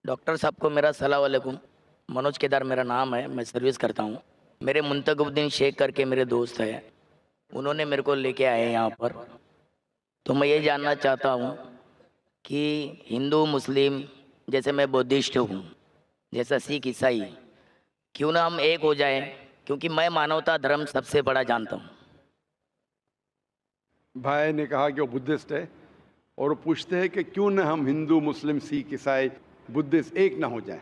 Doctor साहब को मेरा सलाम वालेकुम। मनोज केदार मेरा नाम है, मैं सर्विस करता हूँ। मेरे मुंतखबुद्दीन शेख करके मेरे दोस्त हैं, उन्होंने मेरे को लेके आए हैं यहाँ पर। तो मैं ये जानना चाहता हूँ कि हिंदू मुस्लिम, जैसे मैं बौद्धिस्ट हूँ, जैसा सिख ईसाई, क्यों ना हम एक हो जाएं, क्योंकि मैं मानवता धर्म सबसे बड़ा जानता हूँ। भाई ने कहा कि वो बुद्धिस्ट है और वो पूछते हैं कि क्यों ना हम हिंदू मुस्लिम सिख ईसाई बुद्धिस्ट एक ना हो जाए।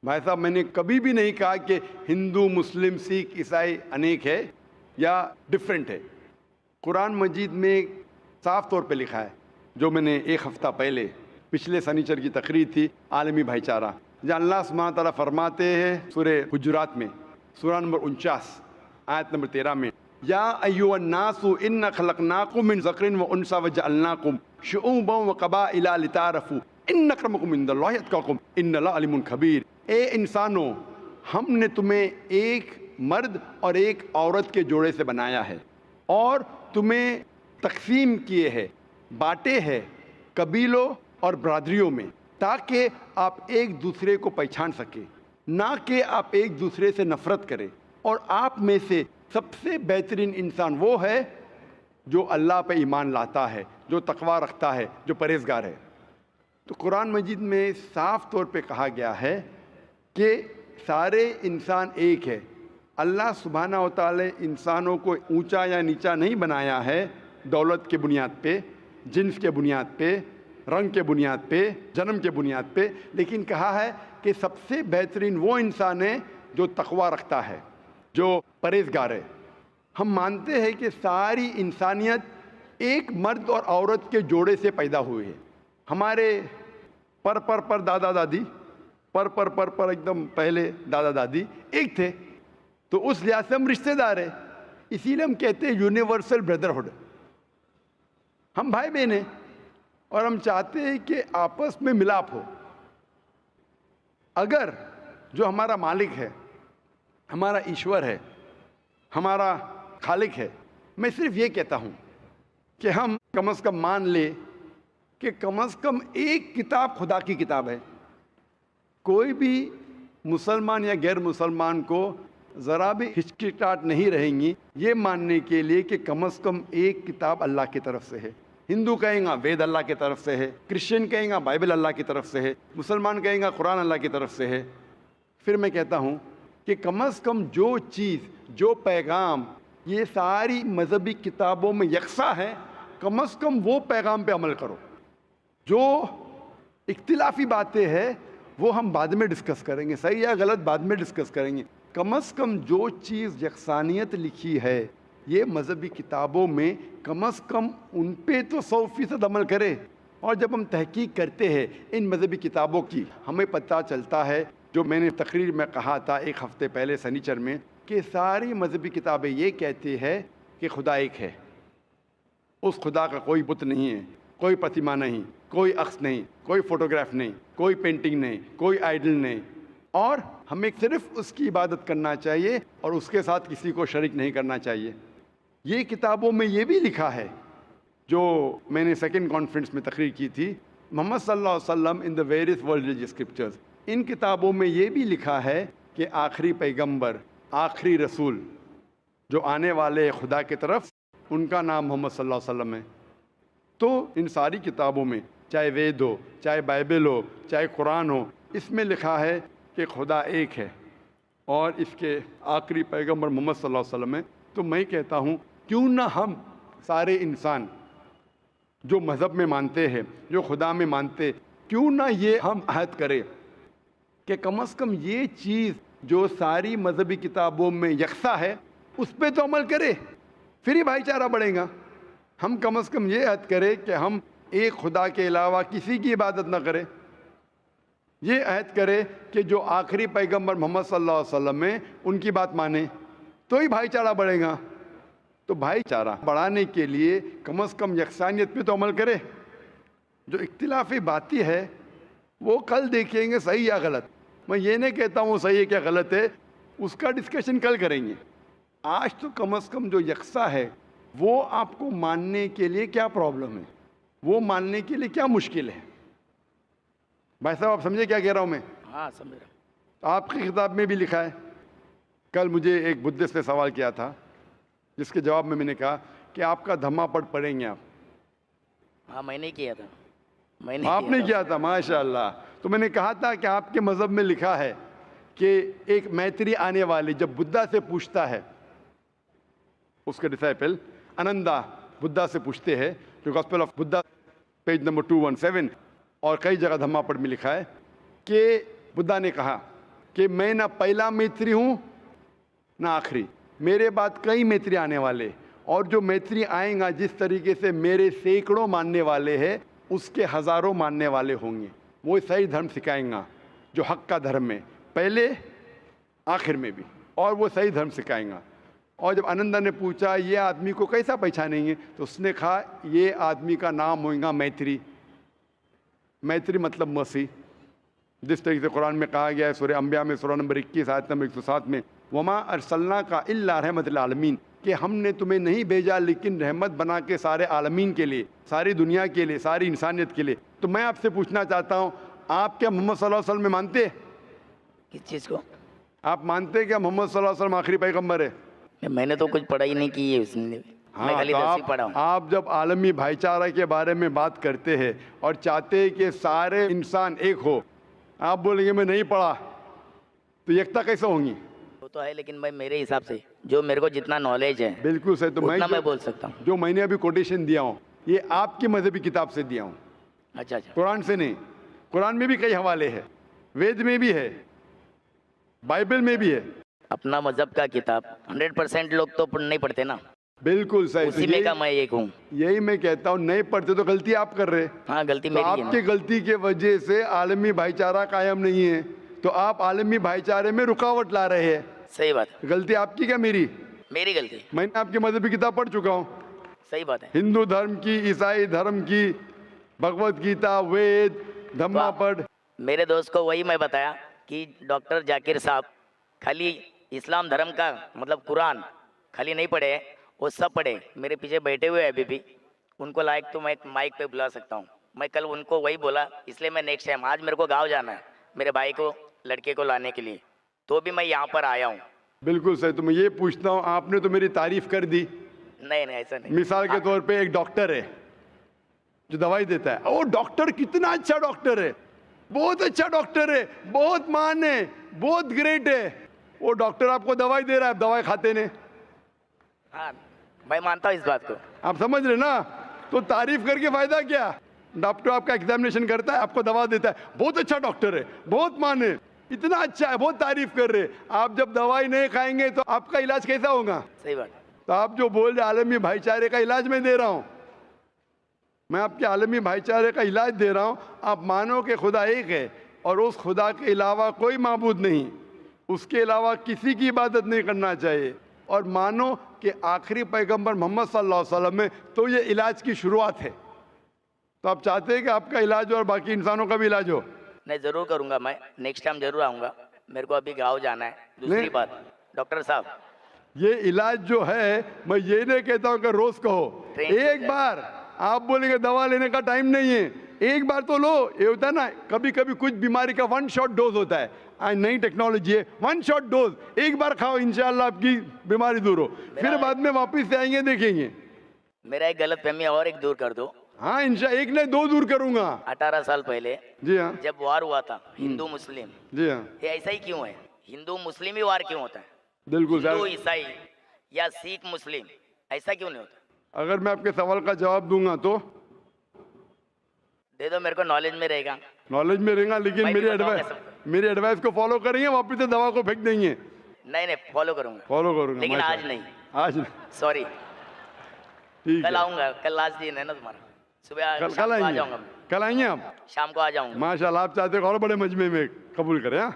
भाई साहब, मैंने कभी भी नहीं कहा कि हिंदू मुस्लिम सिख ईसाई अनेक है या डिफरेंट है। कुरान मजीद में साफ तौर पे लिखा है, जो मैंने एक हफ्ता पहले पिछले शनिचर की तकरीर थी, आलमी भाईचारा, जहाँ अल्लाह सुब्हानहू तआला फरमाते हैं सूरह हुजुरात में, सूरा नंबर 49 आयत नंबर 13 में, या अय्युहन्नासु इन्ना खलकनाकुम मिन ज़करिन व उनसा व जअलनाकुम शुऊबन व क़बाइला लितारफू इन्न अक्रमकुम इंदल्लाहि अत्क़ाकुम इन्नल्लाह अलीमुन खबीर। ए इंसानों, हमने तुम्हें एक मर्द और एक औरत के जोड़े से बनाया है और तुम्हें तकसीम किए हैं, बांटे हैं कबीलों और बरादरियों में, ताकि आप एक दूसरे को पहचान सके, ना कि आप एक दूसरे से नफरत करें। और आप में से सबसे बेहतरीन इंसान वो है जो अल्लाह पे ईमान लाता है, जो तकवा रखता है, जो परहेजगार है। तो कुरान मजीद में साफ तौर पे कहा गया है कि सारे इंसान एक है। अल्लाह सुब्हानहू व तआला इंसानों को ऊंचा या नीचा नहीं बनाया है दौलत के बुनियाद पे, जिन्स के बुनियाद पे, रंग के बुनियाद पे, जन्म के बुनियाद पे, लेकिन कहा है कि सबसे बेहतरीन वो इंसान है जो तकवा रखता है, जो परहेजगार है। हम मानते हैं कि सारी इंसानियत एक मर्द और औरत के जोड़े से पैदा हुई है। हमारे पर दादा दादी, पर एकदम पहले दादा दादी एक थे, तो उस लिहाज से हम रिश्तेदार हैं। इसीलिए हम कहते हैं यूनिवर्सल ब्रदरहुड। हम भाई बहन हैं और हम चाहते हैं कि आपस में मिलाप हो। अगर जो हमारा मालिक है, हमारा ईश्वर है, हमारा खालिक है, मैं सिर्फ ये कहता हूँ कि हम कम से कम मान ले कि कम से कम एक किताब खुदा की किताब है। कोई भी मुसलमान या गैर मुसलमान को ज़रा भी हिचकिचाहट नहीं रहेंगी ये मानने के लिए कि कम से कम एक किताब अल्लाह की तरफ से है। हिंदू कहेंगे वेद अल्लाह की तरफ से है, क्रिश्चियन कहेंगे बाइबल अल्लाह की तरफ से है, मुसलमान कहेंगे कुरान अल्लाह की तरफ से है। फिर मैं कहता हूँ कि कम से कम जो चीज़, जो पैगाम ये सारी मजहबी किताबों में यकसा है, कम से कम वो पैगाम पे अमल करो। जो इख्तिलाफी बातें हैं वो हम बाद में डिस्कस करेंगे, सही या गलत बाद में डिस्कस करेंगे। कम से कम जो चीज़ यकसानियत लिखी है ये मजहबी किताबों में, कम से कम उन पे तो 100% अमल करें। और जब हम तहकीक करते हैं इन मजहबी किताबों की, हमें पता चलता है, जो मैंने तकरीर में कहा था एक हफ्ते पहले शनिचर में, कि सारी मजहबी किताबें ये कहती है कि खुदा एक है। उस खुदा का कोई बुत नहीं है, कोई प्रतिमा नहीं, कोई अक्स नहीं, कोई फोटोग्राफ नहीं, कोई पेंटिंग नहीं, कोई आइडल नहीं, और हमें सिर्फ उसकी इबादत करना चाहिए और उसके साथ किसी को शरीक नहीं करना चाहिए। ये किताबों में ये भी लिखा है, जो मैंने सेकंड कॉन्फ्रेंस में तकरीर की थी, मोहम्मद सल्लल्लाहु अलैहि वसल्लम in the various world religious scriptures. इन किताबों में ये भी लिखा है कि आखिरी पैगंबर, आखिरी रसूल जो आने वाले खुदा की तरफ, उनका नाम मोहम्मद सल्लल्लाहु अलैहि वसल्लम है। तो इन सारी किताबों में, चाहे वेद हो, चाहे बाइबल हो, चाहे कुरान हो, इसमें लिखा है कि खुदा एक है और इसके आखिरी पैगंबर मोहम्मद सल्लल्लाहु अलैहि वसल्लम है। तो मैं कहता हूँ क्यों ना हम सारे इंसान जो मज़हब में मानते हैं, जो खुदा में मानते, क्यों ना ये हम अहद करें कि कम से कम ये चीज़ जो सारी मजहबी किताबों में यकसा है उस पर तो अमल करें, फिर ही भाईचारा बढ़ेगा। हम कम से कम ये अहद करें कि हम एक खुदा के अलावा किसी की इबादत ना करें। ये अहद करें कि जो आखिरी पैगंबर मोहम्मद सल्लल्लाहु अलैहि वसल्लम है उनकी बात माने, तो ही भाईचारा बढ़ेगा। तो भाईचारा बढ़ाने के लिए कम से कम यकसानियत पे तो अमल करें। जो इख्तिलाफी बातें है वो कल देखेंगे सही या गलत। मैं ये नहीं कहता हूँ सही है क्या गलत है, उसका डिस्कशन कल करेंगे। आज तो कम से कम जो यकसा है वो आपको मानने के लिए क्या प्रॉब्लम है, वो मानने के लिए क्या मुश्किल है। भाई साहब आप समझे क्या कह रहा हूँ मैं? हाँ समझ रहा हूँ। आपकी किताब में भी लिखा है। कल मुझे एक बुद्धिस्ट ने सवाल किया था, जिसके जवाब में मैंने कहा कि आपका धम्मा पढ़ेंगे आप। हाँ मैंने किया था, मैंने आपने था। किया था, माशाल्लाह। तो मैंने कहा था कि आपके मजहब में लिखा है कि एक मैत्री आने वाले जब बुद्धा से पूछता है, उसके डिसाइपल आनंदा बुद्धा से पूछते हैं, जो gospel of Buddha page number 217 और कई जगह धम्मा पढ़ में लिखा है कि बुद्धा ने कहा कि मैं ना पहला मैत्री हूँ ना आखिरी, मेरे बाद कई मैत्री आने वाले, और जो मैत्री आएगा जिस तरीके से मेरे सैकड़ों मानने वाले हैं उसके हज़ारों मानने वाले होंगे। वो सही धर्म सिखाएंगा जो हक का धर्म है, पहले आखिर में भी, और वो सही धर्म सिखाएंगा। और जब आनंदा ने पूछा ये आदमी को कैसा पहचानेंगे, तो उसने कहा ये आदमी का नाम होगा मैत्री। मैत्री मतलब मसीह, जिस तरीके से कुरान में कहा गया है सूरह अंबिया में सूरह नंबर 21 आयत नंबर 107 में, वमा अरसलना का इल्ला रहमतुल आलमीन, कि हमने तुम्हें नहीं भेजा लेकिन रहमत बना के सारे आलमीन के लिए, सारी दुनिया के लिए, सारी इंसानियत के लिए। तो मैं आपसे पूछना चाहता हूँ, आप क्या मोहम्मद सल्लल्लाहु अलैहि वसल्लम में मानते हैं? किस चीज़ को? आप मानते हैं क्या मोहम्मद सल्लल्लाहु अलैहि वसल्लम आखिरी पैगंबर है? मैंने तो कुछ पढ़ाई नहीं की है उसने, मैं खाली तो 10वीं पढ़ा हूँ। आप जब आलमी भाईचारा के बारे में बात करते हैं और चाहते हैं कि सारे इंसान एक हो, आप बोलेंगे मैं नहीं पढ़ा, तो एकता कैसे होंगी? वो तो है, लेकिन मैं मेरे हिसाब से जो मेरे को जितना नॉलेज है बिल्कुल सही। तो मैं बोल सकता हूँ। जो मैंने अभी कोटेशन दिया हूँ ये आपकी मजहबी किताब से दिया हूँ, अच्छा अच्छा। कुरान से नहीं। कुरान में भी कई हवाले हैं, वेद में भी है, बाइबल में भी है। अपना मजहब का किताब 100% लोग तो नहीं पढ़ते ना, बिल्कुल सही। उसी में का मैं एक हूँ। यही मैं कहता हूँ, नहीं पढ़ते तो गलती आप कर रहे। हाँ गलती तो मेरी है आपकी ना। गलती के वजह से आलमी भाईचारा कायम नहीं है, तो आप आलमी भाईचारे में रुकावट ला रहे हैं। सही बात है। गलती आपकी क्या मेरी? मेरी गलती। मैंने आपकी मजहबी किताब पढ़ चुका हूँ, सही बात है। हिंदू धर्म की, ईसाई धर्म की, भगवत गीता, वेद, धम्मा पढ़। मेरे दोस्त को वही मैं बताया कि डॉक्टर जाकिर साहब खाली इस्लाम धर्म का मतलब कुरान खाली नहीं पढ़े, वो सब पढ़े। मेरे पीछे बैठे हुए हैं अभी भी, उनको लायक तो मैं माइक पे बुला सकता हूँ। मैं कल उनको वही बोला, इसलिए मैं नेक्स्ट टाइम, आज मेरे को गाँव जाना है मेरे भाई को, लड़के को लाने के लिए, तो भी मैं यहाँ पर आया हूँ। बिल्कुल सही। तो मैं ये पूछता हूँ, आपने तो मेरी तारीफ कर दी। नहीं नहीं ऐसा नहीं। मिसाल के तौर पे एक डॉक्टर है जो दवाई देता है, वो डॉक्टर कितना अच्छा डॉक्टर है, बहुत अच्छा डॉक्टर है, बहुत मान है, बहुत ग्रेट है, वो डॉक्टर आपको दवाई दे रहा है, आप दवाई खाते नहीं। हाँ मैं मानता हूँ इस बात को। आप समझ रहे ना? तो तारीफ करके फायदा क्या? डॉक्टर आपका एग्जामिनेशन करता है, आपको दवा देता है, बहुत अच्छा डॉक्टर है, बहुत मान है, इतना अच्छा है, बहुत तारीफ कर रहे। आप जब दवाई नहीं खाएंगे तो आपका इलाज कैसा होगा? सही बात। तो आप जो बोल रहे आलमी भाईचारे का इलाज मैं दे रहा हूँ, मैं आपके आलमी भाईचारे का इलाज दे रहा हूँ। आप मानो कि खुदा एक है और उस खुदा के अलावा कोई माबूद नहीं, उसके अलावा किसी की इबादत नहीं करना चाहिए, और मानो कि आखिरी पैगंबर मोहम्मद सल्लल्लाहु अलैहि वसल्लम में, तो ये इलाज की शुरुआत है। तो आप चाहते हैं कि आपका इलाज और बाकी इंसानों का भी इलाज हो? नहीं ज़रूर करूँगा, मैं नेक्स्ट टाइम ज़रूर आऊँगा। मेरे को अभी गाँव जाना है। दूसरी बात डॉक्टर साहब, ये इलाज जो है, मैं ये नहीं कहता हूँ कि रोज कहो, एक बार आप बोलेंगे दवा लेने का टाइम नहीं है, एक बार तो लो। ये होता है ना, कभी कभी कुछ बीमारी का 1 शॉट डोज होता है, आज नई टेक्नोलॉजी है, 1 शॉट डोज, एक बार खाओ, इंशाल्लाह आपकी बीमारी दूर हो, फिर बाद में वापस से आएंगे देखेंगे। मेरा एक गलत फहमी और एक दूर कर दो। हाँ इंशाल्लाह, एक नहीं 2 दूर करूंगा। 18 साल पहले जी हाँ, जब वार हुआ था हिंदू मुस्लिम, जी हाँ, ये ऐसा ही क्यों है? हिंदू मुस्लिम ही वार क्यों होता है? बिल्कुल हिंदू सर। ईसाई या सिख मुस्लिम ऐसा क्यों नहीं होता? अगर मैं आपके सवाल का जवाब दूंगा तो दे दो, मेरे को नॉलेज में रहेगा। नॉलेज में रहेगा, लेकिन मैं भी बताऊंगा सबको। मेरी एडवाइस को फॉलो करेंगे, वापस से दवा को फेंक देंगे। नहीं नहीं फॉलो करूंगा, फॉलो करूंगा, लेकिन आज माशाल्लाह। नहीं, आज नहीं, सॉरी। ठीक कल है। आऊंगा, कल लास्ट दिन है ना तुम्हारा, सुबह कल शाम को आ आएंगे, जाऊंगा, कल आएंगे आप? शाम को आ जाऊंगा। माशाल्लाह, आप चाहते हो और बड़े मजमे में कबूल करें। हाँ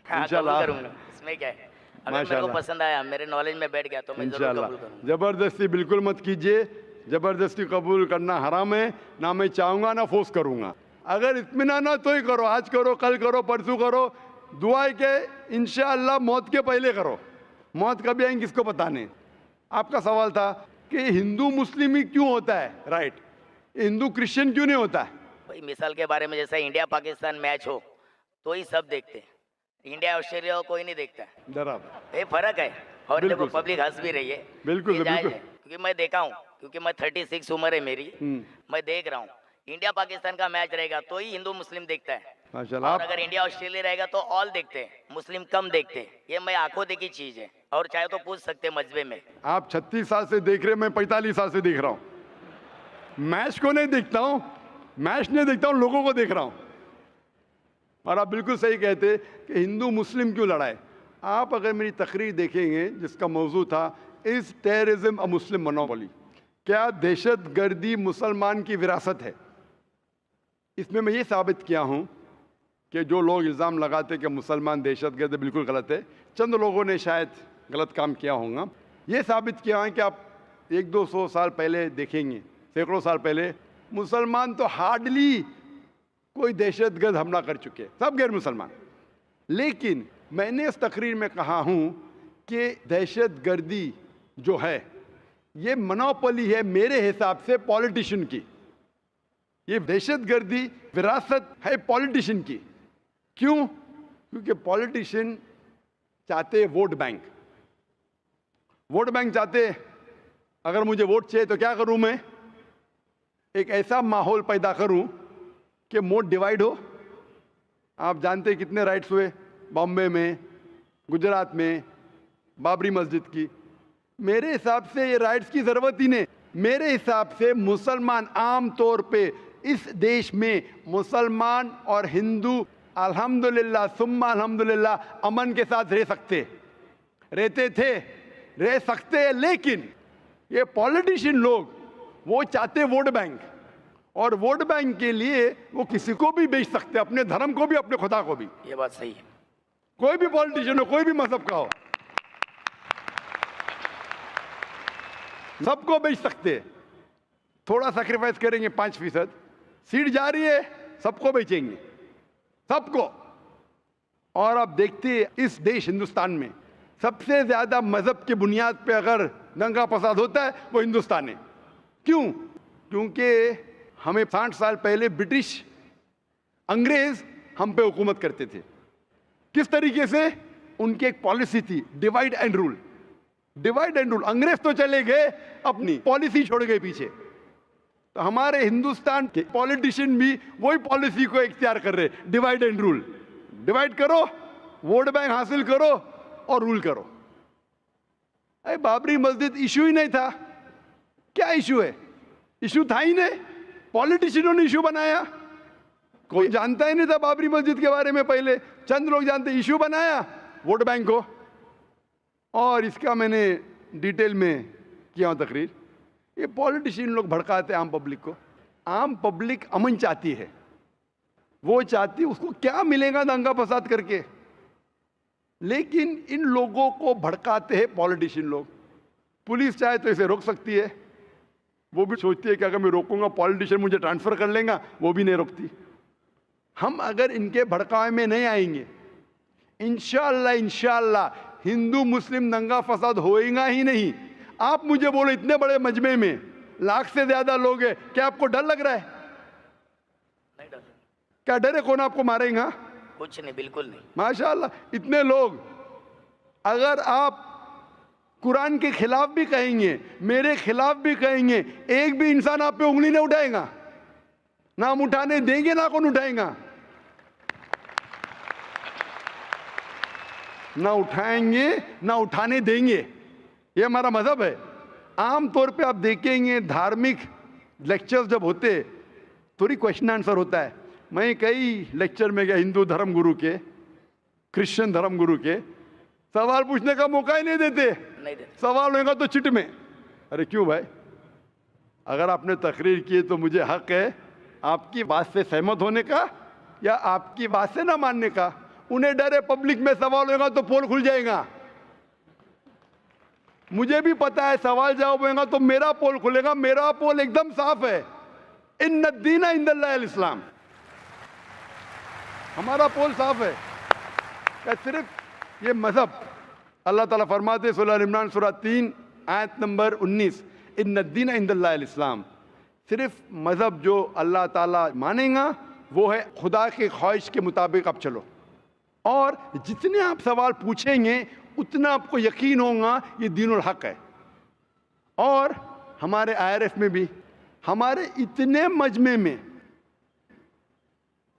हाँ इंशाल्लाह। कबूल करूंगा, इसमें क्या है? अगर मेरे को माशाल्लाह। पसंद आया, मेरे नॉलेज में बैठ गया तो मैं जरूर इंशाल्लाह। कबूल करूंगा। जबरदस्ती बिल्कुल मत कीजिए, जबरदस्ती कबूल करना हराम है, ना मैं चाहूंगा ना फोर्स करूंगा। अगर इत्मीनान ना तो ही करो, आज करो, कल करो, परसों करो, दुआ है कि इंशाअल्लाह मौत के पहले करो। मौत कभी आएंगी किसको पता नहीं। आपका सवाल था कि हिंदू मुस्लिम ही क्यों होता है, राइट? हिंदू क्रिश्चियन क्यों नहीं होता है? भाई मिसाल के बारे में जैसा इंडिया पाकिस्तान मैच हो तो ही सब देखते हैं, इंडिया ऑस्ट्रेलिया को कोई नहीं देखता है। बराबर। ये फर्क है। और देखो बिल्कुल सर। पब्लिक हंस भी रही है। बिल्कुल ये सर, जायज़ बिल्कुल। है, क्योंकि मैं देखा हूँ, क्योंकि मैं 36 उम्र है मेरी, मैं देख रहा हूँ इंडिया पाकिस्तान का मैच रहेगा तो ही हिंदू मुस्लिम देखता है, माशाल्लाह। और आप अगर इंडिया ऑस्ट्रेलिया रहेगा तो ऑल देखते हैं, मुस्लिम कम देखते हैं। ये मैं आंखों देखी चीज है, और चाहे तो पूछ सकते हैं मजबे में। आप 36 साल से देख रहे हैं, मैं 45 साल से देख रहा हूँ। मैच को नहीं देखता हूँ, मैच नहीं देखता हूँ, लोगों को देख रहा हूँ। और आप बिल्कुल सही कहते कि हिंदू मुस्लिम क्यों लड़ाए। आप अगर मेरी तकरीर देखेंगे जिसका मौजू था is terrorism a Muslim monopoly, क्या दहशत गर्दी मुसलमान की विरासत है। इसमें मैं ये साबित किया हूँ कि जो लोग इल्ज़ाम लगाते कि मुसलमान दहशत गर्द, बिल्कुल गलत है। चंद लोगों ने शायद गलत काम किया होगा। ये साबित किया है कि आप 100-200 साल पहले देखेंगे, सैकड़ों साल पहले मुसलमान तो हार्डली कोई दहशतगर्द हमला कर चुके, सब गैर मुसलमान। लेकिन मैंने इस तकरीर में कहा हूँ कि दहशतगर्दी जो है ये मोनोपोली है मेरे हिसाब से पॉलिटिशियन की। ये दहशतगर्दी विरासत है पॉलिटिशियन की। क्यों? क्योंकि पॉलिटिशियन चाहते वोट बैंक, वोट बैंक चाहते। अगर मुझे वोट चाहिए तो क्या करूं मैं? एक ऐसा माहौल पैदा करूं कि वोट डिवाइड हो। आप जानते हैं कितने राइट्स हुए बॉम्बे में, गुजरात में, बाबरी मस्जिद की। मेरे हिसाब से ये राइट्स की ज़रूरत ही नहीं। मेरे हिसाब से मुसलमान आम तौर पे इस देश में मुसलमान और हिंदू अल्हम्दुलिल्लाह सुम्मा अल्हम्दुलिल्लाह अमन के साथ रह सकते, रहते थे, रह सकते। लेकिन ये पॉलिटिशियन लोग वो चाहते वोट बैंक, और वोट बैंक के लिए वो किसी को भी बेच सकते, अपने धर्म को भी, अपने खुदा को भी। ये बात सही है। कोई भी पॉलिटिशियन हो, कोई भी मजहब का हो, सबको बेच सकते। थोड़ा सैक्रिफाइस करेंगे 5%, सीट जा रही है, सबको बेचेंगे, सबको। और आप देखते हैं इस देश हिंदुस्तान में सबसे ज्यादा मजहब की बुनियाद पे अगर दंगा फसाद होता है वो हिंदुस्तान है। क्यों? क्योंकि हमें 60 साल पहले ब्रिटिश अंग्रेज हम पे हुकूमत करते थे। किस तरीके से? उनकी एक पॉलिसी थी divide and rule. Divide and rule. अंग्रेज तो चले गए, अपनी पॉलिसी छोड़ गए पीछे। तो हमारे हिंदुस्तान के पॉलिटिशियन भी वही पॉलिसी को इख्तियार कर रहे, डिवाइड एंड रूल। डिवाइड करो, वोट बैंक हासिल करो और रूल करो। अरे बाबरी मस्जिद इशू ही नहीं था। क्या इशू है? इशू था ही नहीं, पॉलिटिशियनों ने इशू बनाया। कोई जानता ही नहीं था बाबरी मस्जिद के बारे में, पहले चंद लोग जानते। इशू बनाया वोट बैंक को, और इसका मैंने डिटेल में किया हूं तकरीर। ये पॉलिटिशियन लोग भड़काते आम पब्लिक को। आम पब्लिक अमन चाहती है, वो चाहती, उसको क्या मिलेगा दंगा फसाद करके। लेकिन इन लोगों को भड़काते हैं पॉलिटिशियन लोग। पुलिस चाहे तो इसे रोक सकती है, वो भी सोचती है कि अगर मैं रोकूंगा पॉलिटिशियन मुझे ट्रांसफर कर लेगा, वो भी नहीं रोकती। हम अगर इनके भड़कावे में नहीं आएंगे, इंशाअल्लाह इंशाअल्लाह हिंदू मुस्लिम दंगा फसाद होएगा ही नहीं। आप मुझे बोलो, इतने बड़े मजमे में लाख से ज्यादा लोग हैं, क्या आपको डर लग रहा है? नहीं डर। क्या डर है? कौन आपको मारेगा? कुछ नहीं, बिल्कुल नहीं। माशाअल्लाह इतने लोग। अगर आप कुरान के खिलाफ भी कहेंगे, मेरे खिलाफ भी कहेंगे, एक भी इंसान आप पे उंगली नहीं उठाएगा। ना हम उठाने देंगे, ना कौन उठाएगा। ना उठाएंगे, ना उठाने देंगे। ये हमारा मजहब है। आम तौर पे आप देखेंगे धार्मिक लेक्चर्स जब होते, थोड़ी क्वेश्चन आंसर होता है। मैं कई लेक्चर में गया, हिंदू धर्म गुरु के, क्रिश्चियन धर्म गुरु के, सवाल पूछने का मौका ही नहीं देते। सवाल होगा तो चिट में। अरे क्यों भाई? अगर आपने तकरीर की तो मुझे हक है आपकी बात से सहमत होने का या आपकी बात से ना मानने का। उन्हें डर है पब्लिक में सवाल होगा तो पोल खुल जाएगा। मुझे भी पता है सवाल जवाब होगा तो मेरा पोल खुलेगा। मेरा पोल एकदम साफ है, इन्न दीन इंदल्लाह इस्लाम। हमारा पोल साफ है। क्या सिर्फ ये मजहब? अल्लाह ताला फरमाते सूरह इमरान सूरह 3 आयत नंबर 19, इन्न दीन इंदल्लाह इस्लाम। सिर्फ मज़हब जो अल्लाह ताला मानेगा वो है खुदा की ख्वाहिश के मुताबिक आप चलो। और जितने आप सवाल पूछेंगे उतना आपको यकीन होगा ये दीनुल हक है। और हमारे IRF में भी हमारे इतने मजमे में,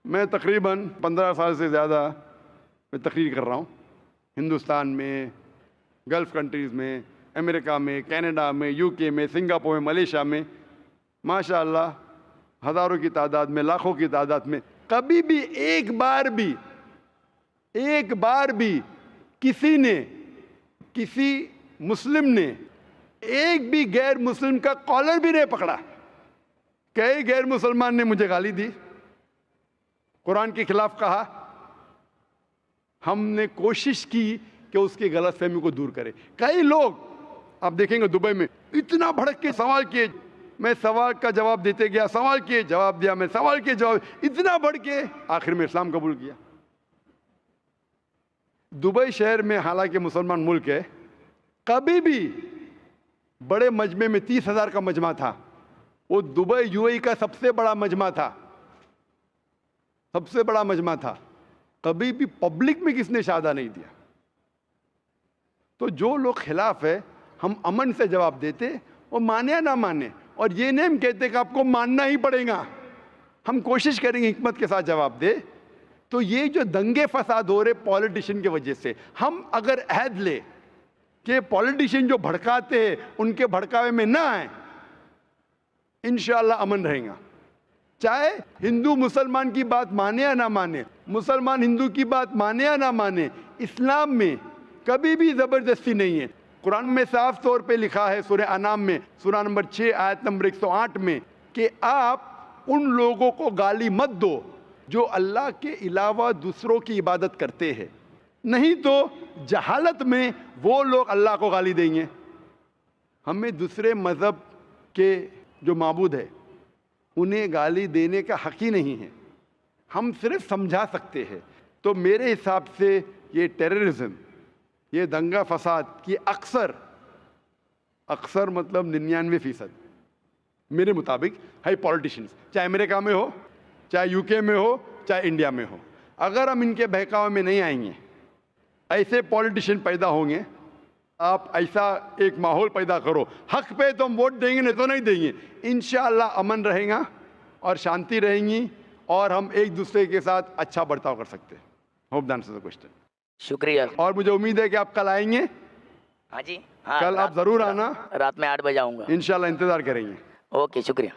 मैं तकरीबन 15 साल से ज़्यादा मैं तकरीर कर रहा हूँ, हिंदुस्तान में, गल्फ़ कंट्रीज़ में, अमेरिका में, कनाडा में, UK में, सिंगापुर में, मलेशिया में, माशाअल्लाह हज़ारों की तादाद में, लाखों की तादाद में, कभी भी एक बार भी किसी ने, किसी मुस्लिम ने एक भी गैर मुस्लिम का कॉलर भी नहीं पकड़ा। कई गैर मुसलमान ने मुझे गाली दी, कुरान के खिलाफ कहा, हमने कोशिश की कि उसकी गलतफहमी को दूर करें। कई लोग आप देखेंगे दुबई में इतना भड़क के सवाल किए, मैं सवाल का जवाब देते गया, सवाल किए जवाब दिया, मैं सवाल किए जवाब, इतना बढ़ के आखिर में इस्लाम कबूल किया। दुबई शहर में हालांकि मुसलमान मुल्क है, कभी भी बड़े मजमे में 30,000 का मजमा था, वो दुबई UAE का सबसे बड़ा मजमा था, सबसे बड़ा मजमा था। कभी भी पब्लिक में किसने शादा नहीं दिया। तो जो लोग खिलाफ है हम अमन से जवाब देते, वो माने या ना माने, और ये नहीं हम कहते कि आपको मानना ही पड़ेगा, हम कोशिश करेंगे हिकमत के साथ जवाब दे। तो ये जो दंगे फसाद हो रहे पॉलिटिशियन की वजह से, हम अगर अहद ले कि पॉलिटिशियन जो भड़काते हैं उनके भड़कावे में ना आए, इंशाअल्लाह अमन रहेगा। चाहे हिंदू मुसलमान की बात माने या ना माने, मुसलमान हिंदू की बात माने या ना माने, इस्लाम में कभी भी ज़बरदस्ती नहीं है। कुरान में साफ तौर पे लिखा है सूरह अनाम में, सूरह नंबर 6 आयत नंबर 108 में, कि आप उन लोगों को गाली मत दो जो अल्लाह के अलावा दूसरों की इबादत करते हैं, नहीं तो जहालत में वो लोग अल्लाह को गाली देंगे। हमें दूसरे मज़हब के जो माबूद है उन्हें गाली देने का हक ही नहीं है, हम सिर्फ समझा सकते हैं। तो मेरे हिसाब से ये टेररिज्म, ये दंगा फसाद की अक्सर मतलब 99% मेरे मुताबिक है पॉलिटिशियंस, चाहे अमेरिका में हो, चाहे UK में हो, चाहे इंडिया में हो। अगर हम इनके बहकावे में नहीं आएंगे, ऐसे पॉलिटिशियन पैदा होंगे, आप ऐसा एक माहौल पैदा करो, हक पे तो हम वोट देंगे, नहीं तो नहीं देंगे। इंशाअल्लाह अमन रहेगा और शांति रहेंगी और हम एक दूसरे के साथ अच्छा बर्ताव कर सकते हैं। Hope that answers the question. शुक्रिया। और मुझे उम्मीद है कि आप कल आएंगे। हाँ जी, हाँ, कल आप ज़रूर आना, रात में 8 बजे आऊँगा इंशाअल्लाह इंतज़ार करेंगे। ओके, शुक्रिया।